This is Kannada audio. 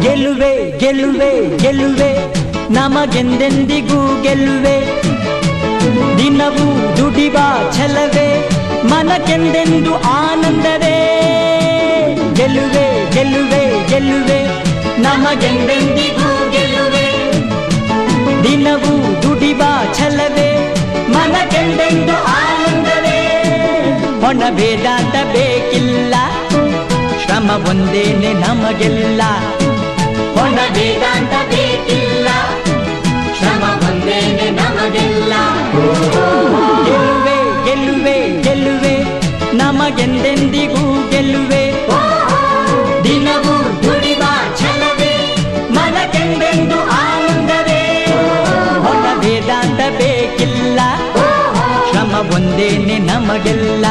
ಗೆಲುವೆ ಗೆಲುವೆ ಗೆಲುವೆ ನಮಗೆಂದೆಂದಿಗೂ ಗೆಲುವೆ ದಿನವೂ ದುಡಿವ ಛಲವೇ ಮನಕ್ಕೆಂದೆಂದು ಆನಂದವೇ ಗೆಲುವೆ ಗೆಲುವೆ ಗೆಲುವೆ ನಮಗೆಂದೆಂದಿಗೂ ಗೆಲುವೆ ದಿನವೂ ದುಡಿವ ಛಲವೇ ಮನಕ್ಕೆಂದೆಂದು ಆನಂದವೇ ಹೊಣ ವೇದಾಂತ ಬೇಕಿಲ್ಲ ಶ್ರಮ ಒಂದೇನೆ ನಮಗೆಲ್ಲ ಹೊಣ ವೇದಾಂತ ಬೇಕಿಲ್ಲ ಶ್ರಮ ಒಂದೇನೆ ನಮಗೆಲ್ಲ ಗೆಲುವೆ ಗೆಲುವೆ ಗೆಲುವೆ ನಮಗೆಂದೆಂದಿಗೂ ಗೆಲುವೆ ದಿನವೂ ದುಡಿವ ಛಲವೇ ಮನಕ್ಕೆಂದೆಂದು ಆನಂದವೇ ಹೊಣ ವೇದಾಂತ ಬೇಕಿಲ್ಲ ಶ್ರಮ ಒಂದೇನೆ ನಮಗೆಲ್ಲ